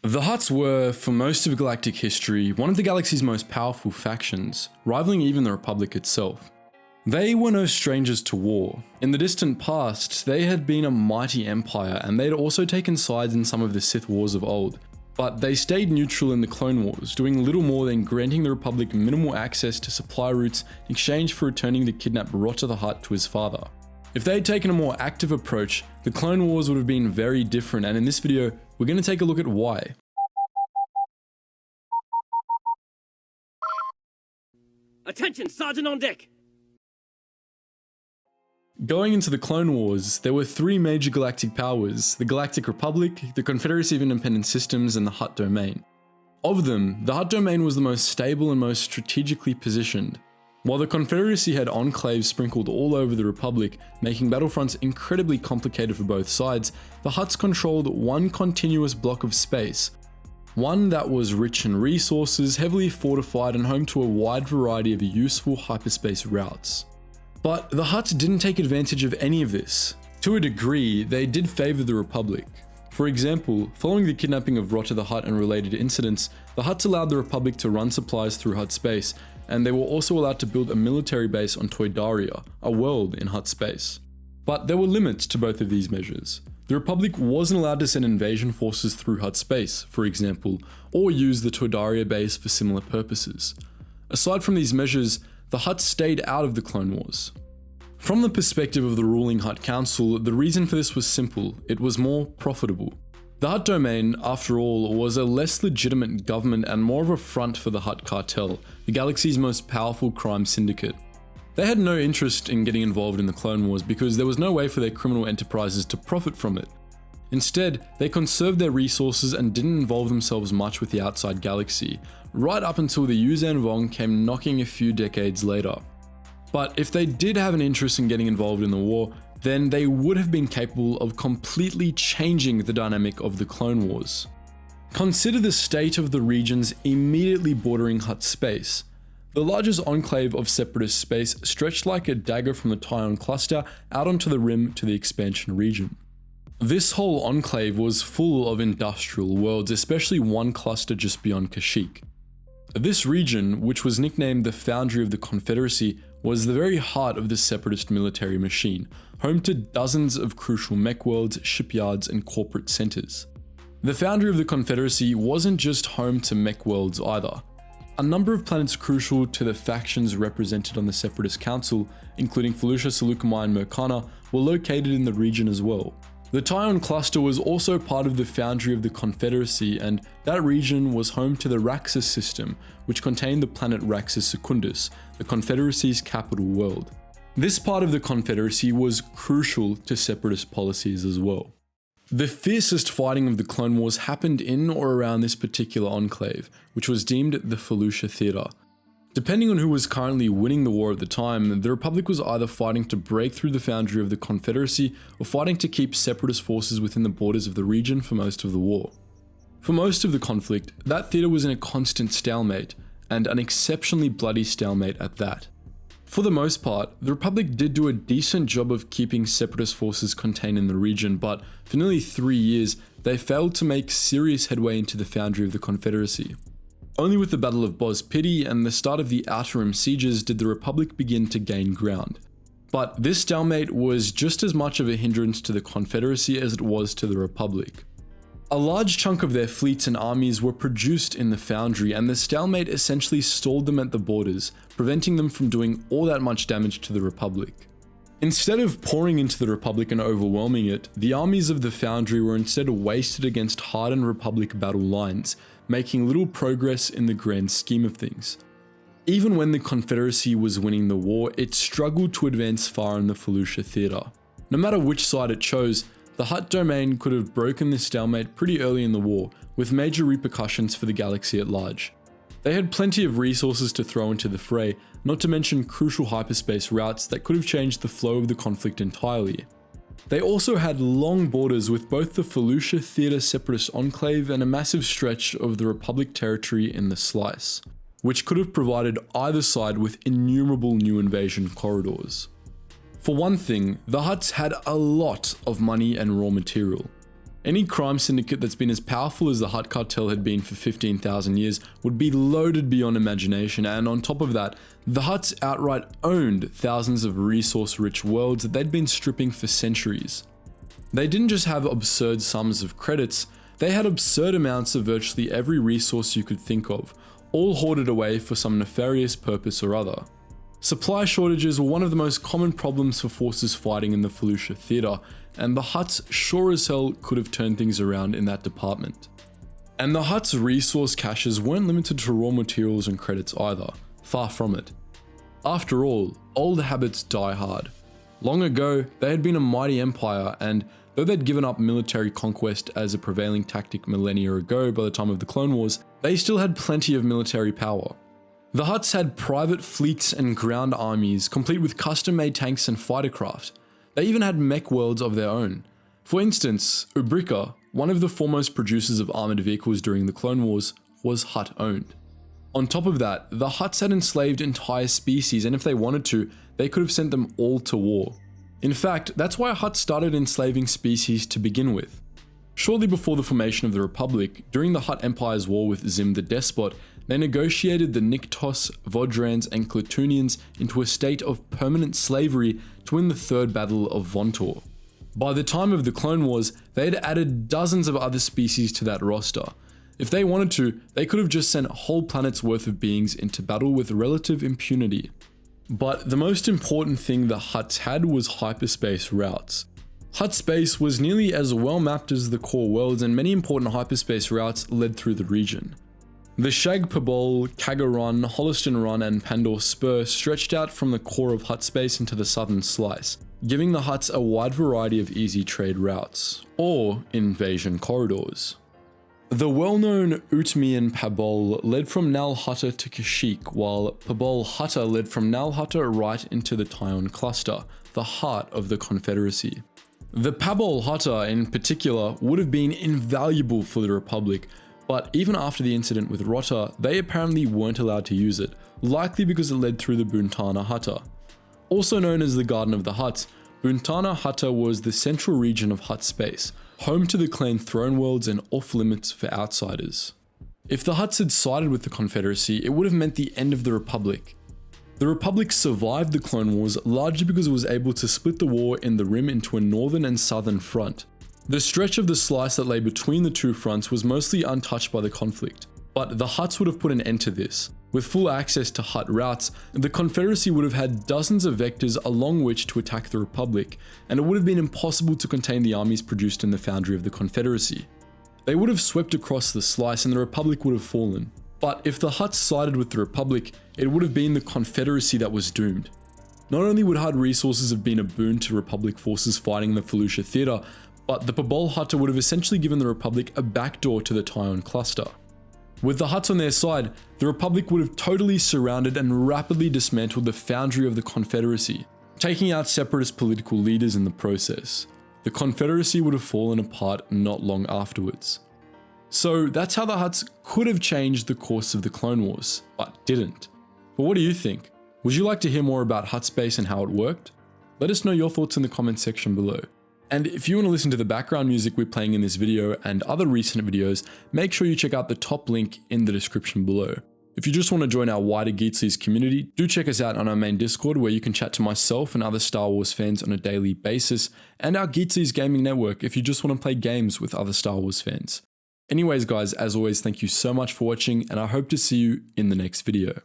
The Hutts were, for most of galactic history, one of the galaxy's most powerful factions, rivaling even the Republic itself. They were no strangers to war. In the distant past, they had been a mighty empire, and they had also taken sides in some of the Sith Wars of old. But they stayed neutral in the Clone Wars, doing little more than granting the Republic minimal access to supply routes in exchange for returning the kidnapped Rotter the Hutt to his father. If they had taken a more active approach, the Clone Wars would have been very different, and in this video, we're going to take a look at why. Attention, Sergeant on deck! Going into the Clone Wars, there were three major galactic powers: the Galactic Republic, the Confederacy of Independent Systems, and the Hutt Domain. Of them, the Hutt Domain was the most stable and most strategically positioned. While the Confederacy had enclaves sprinkled all over the Republic, making battlefronts incredibly complicated for both sides, the Hutts controlled one continuous block of space, one that was rich in resources, heavily fortified, and home to a wide variety of useful hyperspace routes. But the Hutts didn't take advantage of any of this. To a degree, they did favour the Republic. For example, following the kidnapping of Rotter the Hutt and related incidents, the Hutts allowed the Republic to run supplies through Hutt space, and they were also allowed to build a military base on Toydaria, a world in Hutt space. But there were limits to both of these measures. The Republic wasn't allowed to send invasion forces through Hutt space, for example, or use the Toydaria base for similar purposes. Aside from these measures, the Hutts stayed out of the Clone Wars. From the perspective of the ruling Hutt Council, the reason for this was simple: it was more profitable. The Hutt Domain, after all, was a less legitimate government and more of a front for the Hutt Cartel, the galaxy's most powerful crime syndicate. They had no interest in getting involved in the Clone Wars because there was no way for their criminal enterprises to profit from it. Instead, they conserved their resources and didn't involve themselves much with the outside galaxy, right up until the Yuuzhan Vong came knocking a few decades later. But if they did have an interest in getting involved in the war, then they would have been capable of completely changing the dynamic of the Clone Wars. Consider the state of the regions immediately bordering Hutt space. The largest enclave of separatist space stretched like a dagger from the Tyon cluster out onto the rim to the expansion region. This whole enclave was full of industrial worlds, especially one cluster just beyond Kashyyyk. This region, which was nicknamed the Foundry of the Confederacy, was the very heart of the separatist military machine, home to dozens of crucial mech worlds, shipyards, and corporate centers. The Foundry of the Confederacy wasn't just home to mech worlds either. A number of planets crucial to the factions represented on the Separatist Council, including Felucia, Seleucami, and Mercana, were located in the region as well. The Tyon cluster was also part of the Foundry of the Confederacy, and that region was home to the Raxus system, which contained the planet Raxus Secundus, the Confederacy's capital world. This part of the Confederacy was crucial to separatist policies as well. The fiercest fighting of the Clone Wars happened in or around this particular enclave, which was deemed the Felucia Theater. Depending on who was currently winning the war at the time, the Republic was either fighting to break through the Foundry of the Confederacy or fighting to keep separatist forces within the borders of the region for most of the war. For most of the conflict, that theater was in a constant stalemate, and an exceptionally bloody stalemate at that. For the most part, the Republic did do a decent job of keeping separatist forces contained in the region, but for nearly 3 years, they failed to make serious headway into the Foundry of the Confederacy. Only with the Battle of Bos Pity and the start of the Outer Rim sieges did the Republic begin to gain ground. But this stalemate was just as much of a hindrance to the Confederacy as it was to the Republic. A large chunk of their fleets and armies were produced in the Foundry, and the stalemate essentially stalled them at the borders, preventing them from doing all that much damage to the Republic. Instead of pouring into the Republic and overwhelming it, the armies of the Foundry were instead wasted against hardened Republic battle lines, making little progress in the grand scheme of things. Even when the Confederacy was winning the war, it struggled to advance far in the Felucia Theater. No matter which side it chose, the Hutt Domain could have broken this stalemate pretty early in the war, with major repercussions for the galaxy at large. They had plenty of resources to throw into the fray, not to mention crucial hyperspace routes that could have changed the flow of the conflict entirely. They also had long borders with both the Felucia Theater Separatist Enclave and a massive stretch of the Republic territory in the Slice, which could have provided either side with innumerable new invasion corridors. For one thing, the Hutts had a lot of money and raw material. Any crime syndicate that's been as powerful as the Hutt cartel had been for 15,000 years would be loaded beyond imagination, and on top of that, the Hutts outright owned thousands of resource-rich worlds that they'd been stripping for centuries. They didn't just have absurd sums of credits, they had absurd amounts of virtually every resource you could think of, all hoarded away for some nefarious purpose or other. Supply shortages were one of the most common problems for forces fighting in the Fallujah theatre, and the Hutts sure as hell could have turned things around in that department. And the Hutts' resource caches weren't limited to raw materials and credits either, far from it. After all, old habits die hard. Long ago, they had been a mighty empire, and though they'd given up military conquest as a prevailing tactic millennia ago by the time of the Clone Wars, they still had plenty of military power. The Hutts had private fleets and ground armies, complete with custom-made tanks and fighter craft. They even had mech worlds of their own. For instance, Ubrika, one of the foremost producers of armored vehicles during the Clone Wars, was Hutt-owned. On top of that, the Hutts had enslaved entire species, and if they wanted to, they could have sent them all to war. In fact, that's why Hutts started enslaving species to begin with. Shortly before the formation of the Republic, during the Hutt Empire's war with Zim the Despot, they negotiated the Niktos, Vodrans, and Klatunians into a state of permanent slavery to win the Third Battle of Vontor. By the time of the Clone Wars, they had added dozens of other species to that roster. If they wanted to, they could have just sent a whole planet's worth of beings into battle with relative impunity. But the most important thing the Hutts had was hyperspace routes. Hutt space was nearly as well mapped as the core worlds, and many important hyperspace routes led through the region. The Shag Pabol, Kaga Run, Holliston Run, and Pandor Spur stretched out from the core of Hutt space into the southern slice, giving the Hutts a wide variety of easy trade routes, or invasion corridors. The well-known Utmian Pabol led from Nal Hutta to Kashyyyk, while Pabol Hutta led from Nal Hutta right into the Tyon cluster, the heart of the Confederacy. The Pabol Hutta in particular would have been invaluable for the Republic, but even after the incident with Rota, they apparently weren't allowed to use it, likely because it led through the Buntana Hutta. Also known as the Garden of the Hutts, Buntana Hutta was the central region of Hutt space, home to the clan throne worlds and off-limits for outsiders. If the Hutts had sided with the Confederacy, it would have meant the end of the Republic. The Republic survived the Clone Wars largely because it was able to split the war in the Rim into a northern and southern front. The stretch of the slice that lay between the two fronts was mostly untouched by the conflict, but the Hutts would have put an end to this. With full access to Hutt routes, the Confederacy would have had dozens of vectors along which to attack the Republic, and it would have been impossible to contain the armies produced in the foundry of the Confederacy. They would have swept across the slice and the Republic would have fallen. But if the Hutts sided with the Republic, it would have been the Confederacy that was doomed. Not only would Hutt resources have been a boon to Republic forces fighting in the Fallujah theatre, but the Pabol Hutta would have essentially given the Republic a backdoor to the Tyon cluster. With the Hutts on their side, the Republic would have totally surrounded and rapidly dismantled the foundry of the Confederacy, taking out separatist political leaders in the process. The Confederacy would have fallen apart not long afterwards. So that's how the Hutts could have changed the course of the Clone Wars, but didn't. But what do you think? Would you like to hear more about Hutt space and how it worked? Let us know your thoughts in the comment section below. And if you want to listen to the background music we're playing in this video and other recent videos, make sure you check out the top link in the description below. If you just want to join our wider Geetsly's community, do check us out on our main Discord where you can chat to myself and other Star Wars fans on a daily basis, and our Geetsly's gaming network if you just want to play games with other Star Wars fans. Anyways guys, as always, thank you so much for watching and I hope to see you in the next video.